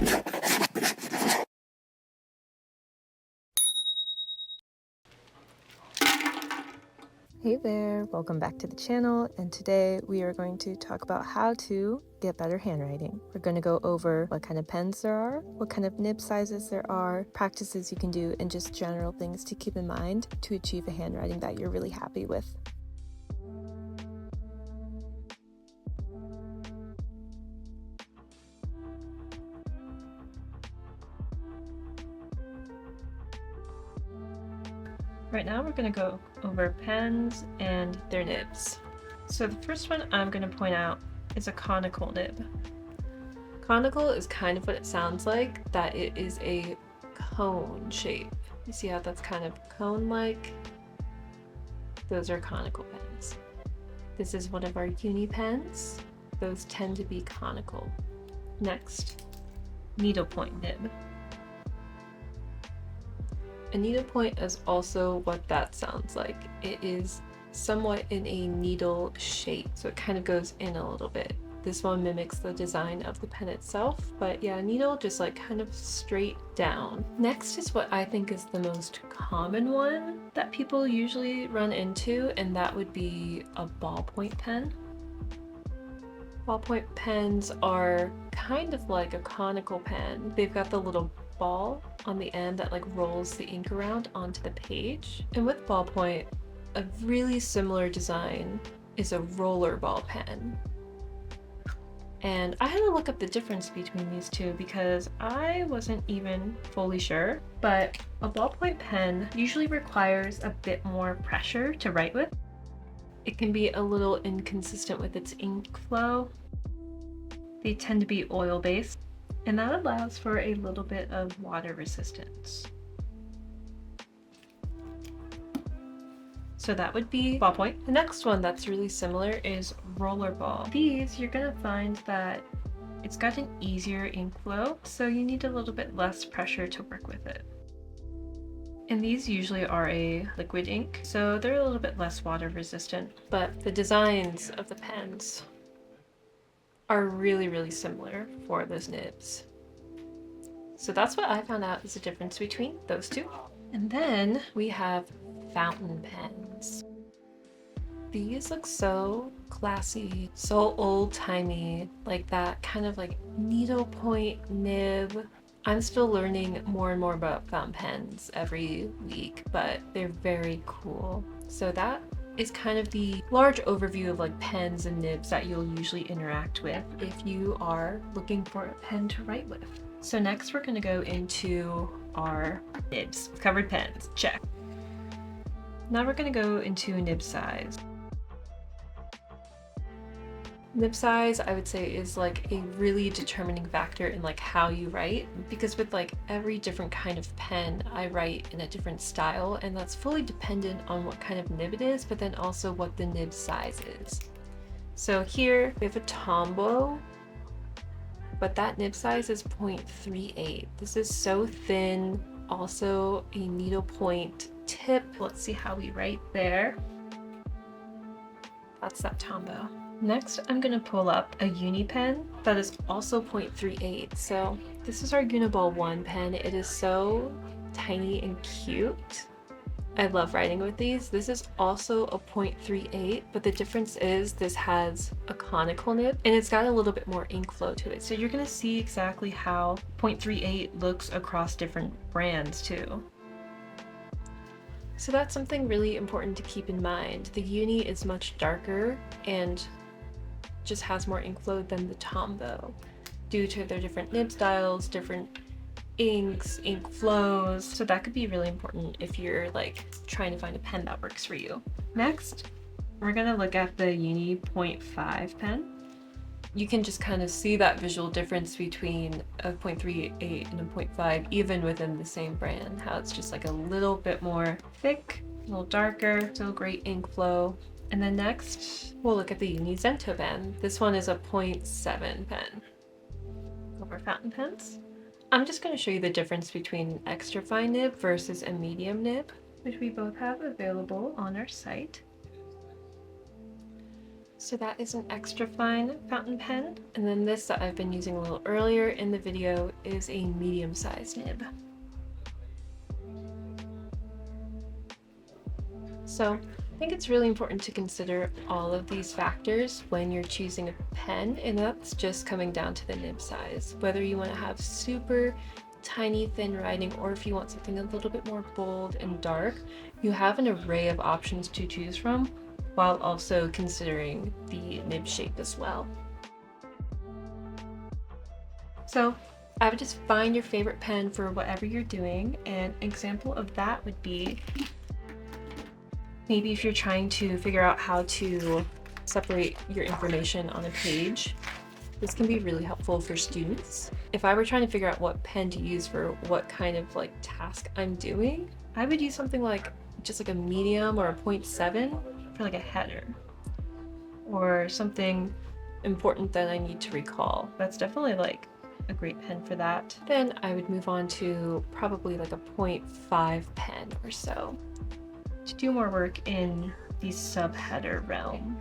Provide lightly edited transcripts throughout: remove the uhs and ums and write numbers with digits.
Hey there, welcome back to the channel, and today we are going to talk about how to get better handwriting. We're going to go over what kind of pens there are, what kind of nib sizes there are, practices you can do, and just general things to keep in mind to achieve a handwriting that you're really happy with. Right now we're going to go over pens and their nibs. So the first one I'm going to point out is a conical nib. Conical is kind of what it sounds like, that it is a cone shape. You see how that's kind of cone-like? Those are conical pens. This is one of our uni pens. Those tend to be conical. Next, needlepoint nib. A needlepoint is also what that sounds like. It is somewhat in a needle shape, so it kind of goes in a little bit. This one mimics the design of the pen itself, but yeah, needle just like kind of straight down. Next is what I think is the most common one that people usually run into, and that would be a ballpoint pen. Ballpoint pens are kind of like a conical pen. They've got the little ball on the end that like rolls the ink around onto the page. And with ballpoint, a really similar design is a roller ball pen. And I had to look up the difference between these two because I wasn't even fully sure, but a ballpoint pen usually requires a bit more pressure to write with. It can be a little inconsistent with its ink flow. They tend to be oil-based, and that allows for a little bit of water resistance. So that would be ballpoint. The next one that's really similar is rollerball. These, you're gonna find that it's got an easier ink flow, so you need a little bit less pressure to work with it. And these usually are a liquid ink, so they're a little bit less water resistant. But the designs of the pens are really, really similar for those nibs. So that's what I found out is the difference between those two. And then we have fountain pens. These look so classy, so old-timey, like that kind of like needlepoint nib. I'm still learning more and more about fountain pens every week, but they're very cool. So that is kind of the large overview of like pens and nibs that you'll usually interact with if you are looking for a pen to write with. So next we're going to go into our nibs. Covered pens, check. Now we're going to go into nib size. Nib size, I would say, is like a really determining factor in like how you write, because with like every different kind of pen, I write in a different style, and that's fully dependent on what kind of nib it is, but then also what the nib size is. So here we have a Tombow, but that nib size is 0.38. This is so thin. Also a needlepoint tip. Let's see how we write there. That's that Tombow. Next, I'm going to pull up a uni pen that is also 0.38. So this is our Uniball 1 pen. It is so tiny and cute. I love writing with these. This is also a 0.38, but the difference is this has a conical nib and it's got a little bit more ink flow to it. So you're going to see exactly how 0.38 looks across different brands too. So that's something really important to keep in mind. The uni is much darker and just has more ink flow than the Tombow due to their different nib styles, different inks, ink flows. So that could be really important if you're like trying to find a pen that works for you. Next, we're gonna look at the Uni 0.5 pen. You can just kind of see that visual difference between a 0.38 and a 0.5, even within the same brand, how it's just like a little bit more thick, a little darker, still great ink flow. And then next, we'll look at the Uni Zento pen. This one is a 0.7 pen. Over fountain pens. I'm just going to show you the difference between extra fine nib versus a medium nib, which we both have available on our site. So that is an extra fine fountain pen. And then this that I've been using a little earlier in the video is a medium-sized nib. So I think it's really important to consider all of these factors when you're choosing a pen, and that's just coming down to the nib size. Whether you want to have super tiny thin writing or if you want something a little bit more bold and dark, you have an array of options to choose from while also considering the nib shape as well. So I would just find your favorite pen for whatever you're doing. An example of that would be maybe if you're trying to figure out how to separate your information on a page. This can be really helpful for students. If I were trying to figure out what pen to use for what kind of like task I'm doing, I would use something like just like a medium or a 0.7 for like a header or something important that I need to recall. That's definitely like a great pen for that. Then I would move on to probably like a 0.5 pen or so to do more work in the subheader realm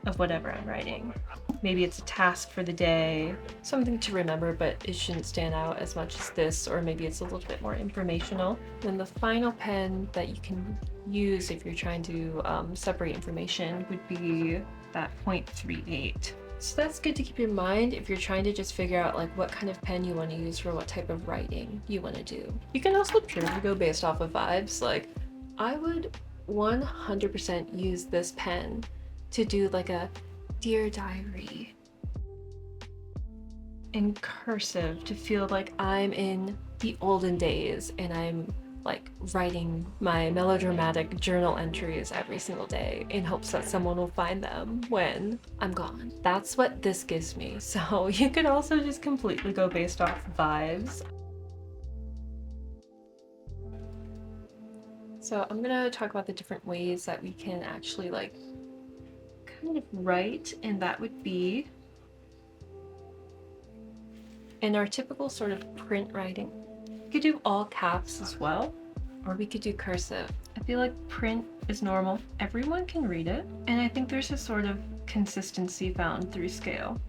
of whatever I'm writing. Maybe it's a task for the day, something to remember, but it shouldn't stand out as much as this, or maybe it's a little bit more informational. Then the final pen that you can use if you're trying to separate information would be that 0.38. So that's good to keep in mind if you're trying to just figure out like what kind of pen you want to use for what type of writing you want to do. You can also purely go based off of vibes. Like I would 100% use this pen to do like a Dear Diary in cursive to feel like I'm in the olden days and I'm like writing my melodramatic journal entries every single day in hopes that someone will find them when I'm gone. That's what this gives me. So you could also just completely go based off vibes. So I'm gonna talk about the different ways that we can actually like kind of write, and that would be in our typical sort of print writing. We could do all caps as well, or we could do cursive. I feel like print is normal. Everyone can read it, and I think there's a sort of consistency found through scale.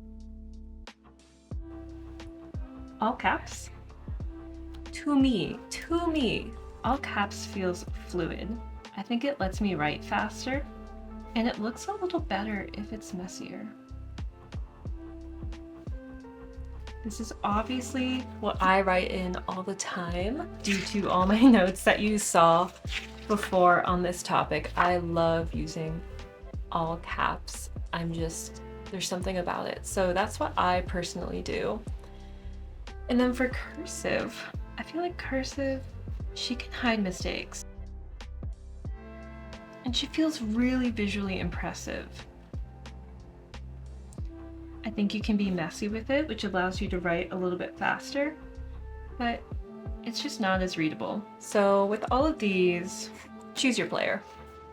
All caps, to me, all caps feels fluid. I think it lets me write faster, and it looks a little better if it's messier. This is obviously what I write in all the time due to all my notes that you saw before on this topic. I love using all caps. There's something about it. So that's what I personally do. And then for cursive, I feel like cursive, she can hide mistakes. And she feels really visually impressive. I think you can be messy with it, which allows you to write a little bit faster, but it's just not as readable. So with all of these, choose your player.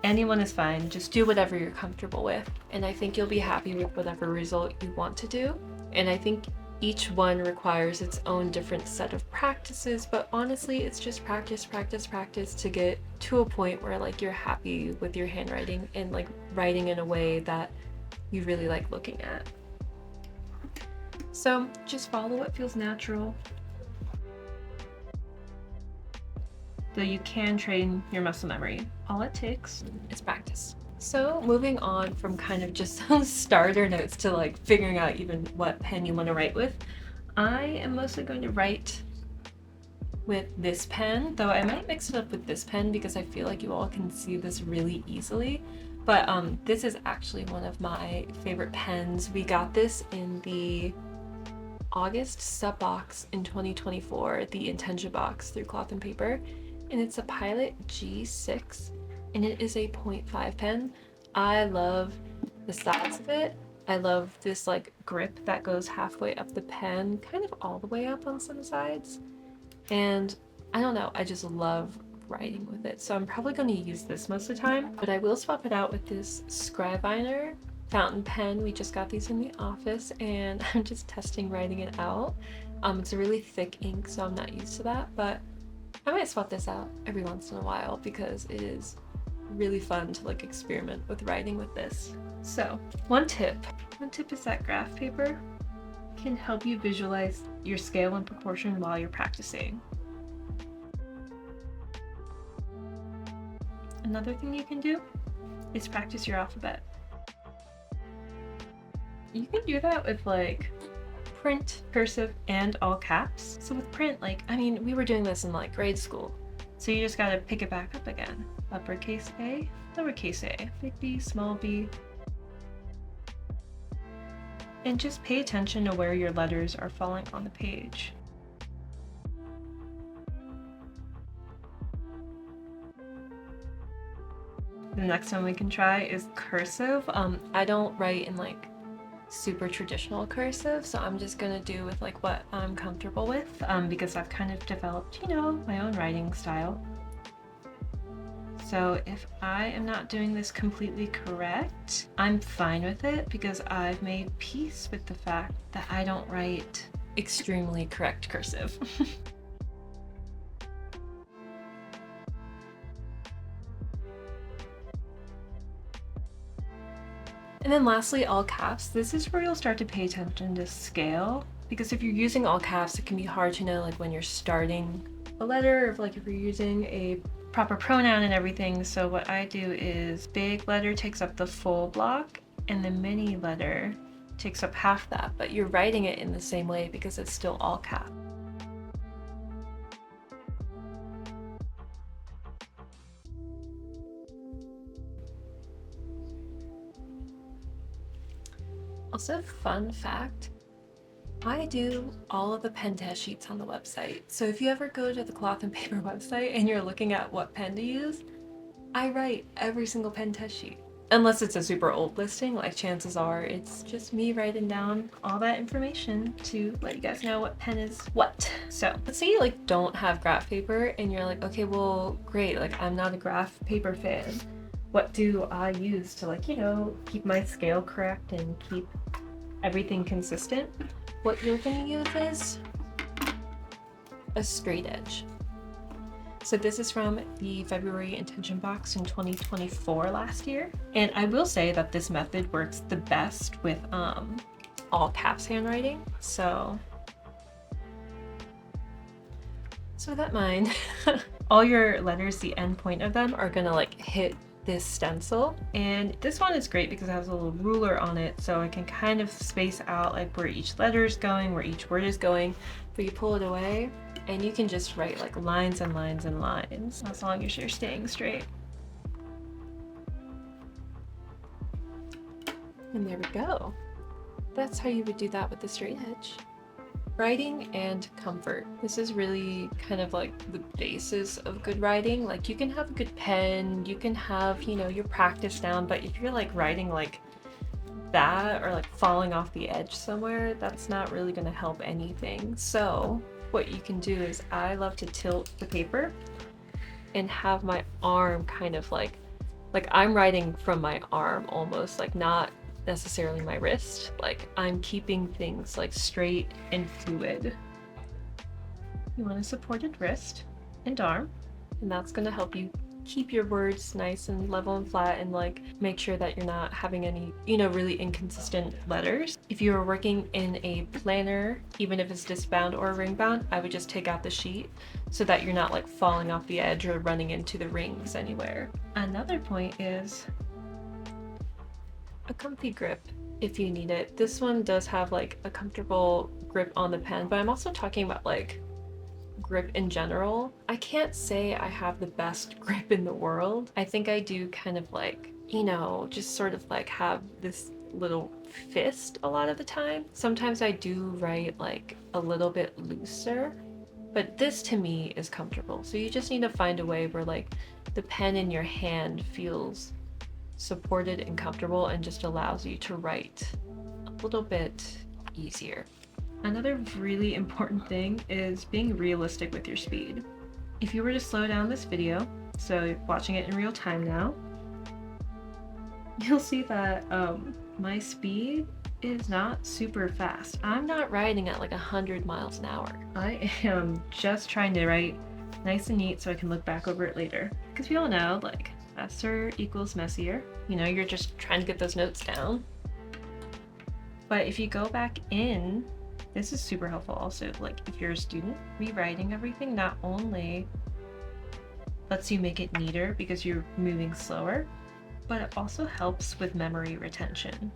Anyone is fine, just do whatever you're comfortable with. And I think you'll be happy with whatever result you want to do. And I think each one requires its own different set of practices, but honestly, it's just practice to get to a point where like you're happy with your handwriting and like writing in a way that you really like looking at. So just follow what feels natural. Though you can train your muscle memory. All it takes is practice. So moving on from kind of just starter notes to like figuring out even what pen you want to write with, I am mostly going to write with this pen, though I might mix it up with this pen because I feel like you all can see this really easily. But this is actually one of my favorite pens. We got this in the August sub box in 2024, the Intention box through Cloth and Paper, and it's a Pilot G6. And it is a 0.5 pen. I love the size of it. I love this like grip that goes halfway up the pen, kind of all the way up on some sides. And I don't know, I just love writing with it. So I'm probably going to use this most of the time, but I will swap it out with this Scrivener fountain pen. We just got these in the office and I'm just testing writing it out. It's a really thick ink, so I'm not used to that, but I might swap this out every once in a while because it is really fun to like experiment with writing with this. So, one tip is that graph paper can help you visualize your scale and proportion while you're practicing. Another thing you can do is practice your alphabet. You can do that with like print, cursive, and all caps. So with print, like, I mean, we were doing this in like grade school. So you just gotta pick it back up again. Uppercase A, lowercase a, big B, small b. And just pay attention to where your letters are falling on the page. The next one we can try is cursive. I don't write in like super traditional cursive, so I'm just gonna do with like what I'm comfortable with because I've kind of developed, you know, my own writing style. So if I am not doing this completely correct, I'm fine with it because I've made peace with the fact that I don't write extremely correct cursive. And then lastly, all caps. This is where you'll start to pay attention to scale, because if you're using all caps, it can be hard to know like when you're starting a letter, or like if you're using a proper pronoun and everything. So what I do is big letter takes up the full block and the mini letter takes up half that, but you're writing it in the same way because it's still all cap. Also, fun fact, I do all of the pen test sheets on the website. So if you ever go to the Cloth and Paper website and you're looking at what pen to use, I write every single pen test sheet. Unless it's a super old listing, like chances are it's just me writing down all that information to let you guys know what pen is what. So let's say you like don't have graph paper and you're like, okay, well, great, like I'm not a graph paper fan. What do I use to like, you know, keep my scale correct and keep everything consistent? What you're gonna use is a straight edge. So this is from the February intention box in 2024 last year. And I will say that this method works the best with all caps handwriting. So with that in mind, all your letters, the end point of them are gonna like hit this stencil. And this one is great because it has a little ruler on it, so I can kind of space out like where each letter is going, where each word is going. But you pull it away and you can just write like lines and lines and lines as long as you're staying straight. And there we go. That's how you would do that with the straight edge. Writing and comfort. This is really kind of like the basis of good writing. Like you can have a good pen, you can have, you know, your practice down, but if you're like writing like that or like falling off the edge somewhere, that's not really going to help anything. So what you can do is I love to tilt the paper and have my arm kind of like I'm writing from my arm almost, like not necessarily my wrist. Like I'm keeping things like straight and fluid. You want a supported wrist and arm, and that's going to help you keep your words nice and level and flat and like make sure that you're not having any, you know, really inconsistent letters. If you were working in a planner, even if it's discbound or ring bound, I would just take out the sheet so that you're not like falling off the edge or running into the rings anywhere. Another point is a comfy grip if you need it. This one does have like a comfortable grip on the pen, but I'm also talking about like grip in general. I can't say I have the best grip in the world. I think I do kind of like, you know, just sort of like have this little fist a lot of the time. Sometimes I do write like a little bit looser, but this to me is comfortable. So you just need to find a way where like the pen in your hand feels supported and comfortable and just allows you to write a little bit easier. Another really important thing is being realistic with your speed. If you were to slow down this video, so watching it in real time now, you'll see that my speed is not super fast. I'm not writing at like 100 miles an hour. I am just trying to write nice and neat so I can look back over it later. Because we all know, like, faster equals messier. You know, you're just trying to get those notes down. But if you go back in, this is super helpful also. Like if you're a student, rewriting everything not only lets you make it neater because you're moving slower, but it also helps with memory retention.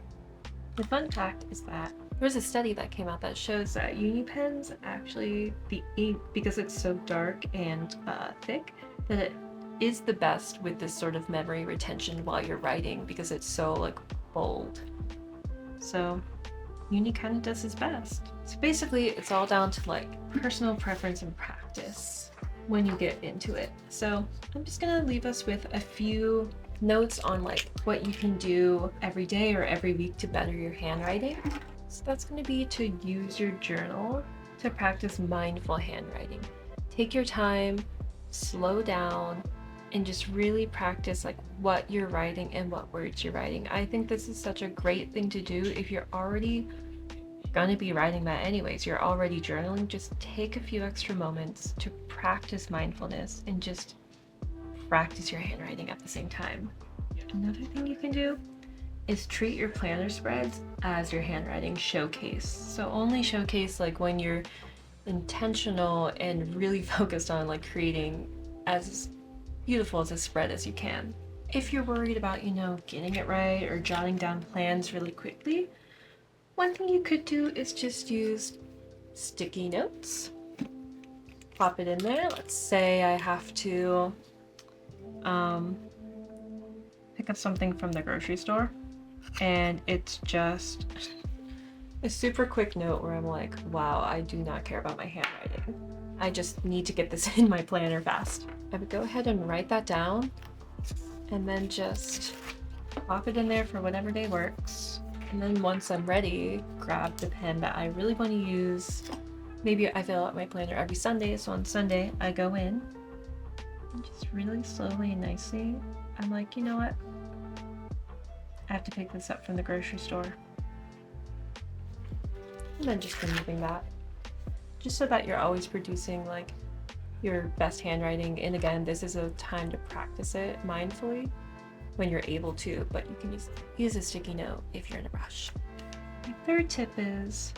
The fun fact is that there was a study that came out that shows that uni pens actually, the ink, because it's so dark and thick, that it is the best with this sort of memory retention while you're writing because it's so like bold. So uni kind of does its best. So basically it's all down to like personal preference and practice when you get into it. So I'm just gonna leave us with a few notes on like what you can do every day or every week to better your handwriting. So that's going to be to use your journal to practice mindful handwriting. Take your time, slow down, and just really practice like what you're writing and what words you're writing. I think this is such a great thing to do if you're already gonna be writing that anyways. You're already journaling. Just take a few extra moments to practice mindfulness and just practice your handwriting at the same time. Another thing you can do is treat your planner spreads as your handwriting showcase. So only showcase like when you're intentional and really focused on like creating as beautiful as a spread as you can. If you're worried about, you know, getting it right or jotting down plans really quickly, one thing you could do is just use sticky notes. Pop it in there. Let's say I have to pick up something from the grocery store and it's just a super quick note where I'm like, wow, I do not care about my handwriting. I just need to get this in my planner fast. I would go ahead and write that down and then just pop it in there for whatever day works. And then once I'm ready, grab the pen that I really want to use. Maybe I fill out my planner every Sunday, so on Sunday I go in and just really slowly and nicely, I'm like, you know what? I have to pick this up from the grocery store. And then just removing that. Just so that you're always producing like your best handwriting. And again, this is a time to practice it mindfully when you're able to, but you can use a sticky note if you're in a rush. My third tip is,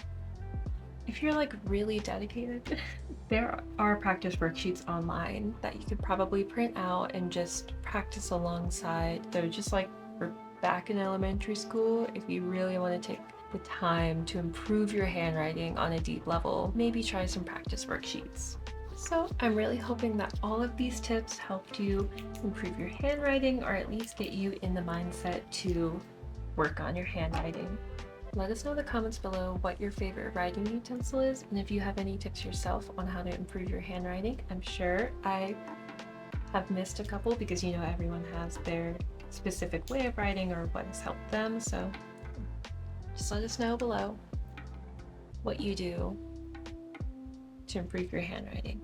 if you're like really dedicated, there are practice worksheets online that you could probably print out and just practice alongside. They're just like for back in elementary school, if you really want to take the time to improve your handwriting on a deep level, maybe try some practice worksheets. So I'm really hoping that all of these tips helped you improve your handwriting or at least get you in the mindset to work on your handwriting. Let us know in the comments below what your favorite writing utensil is, and if you have any tips yourself on how to improve your handwriting. I'm sure I have missed a couple because, you know, everyone has their specific way of writing or what has helped them, so just let us know below what you do to improve your handwriting.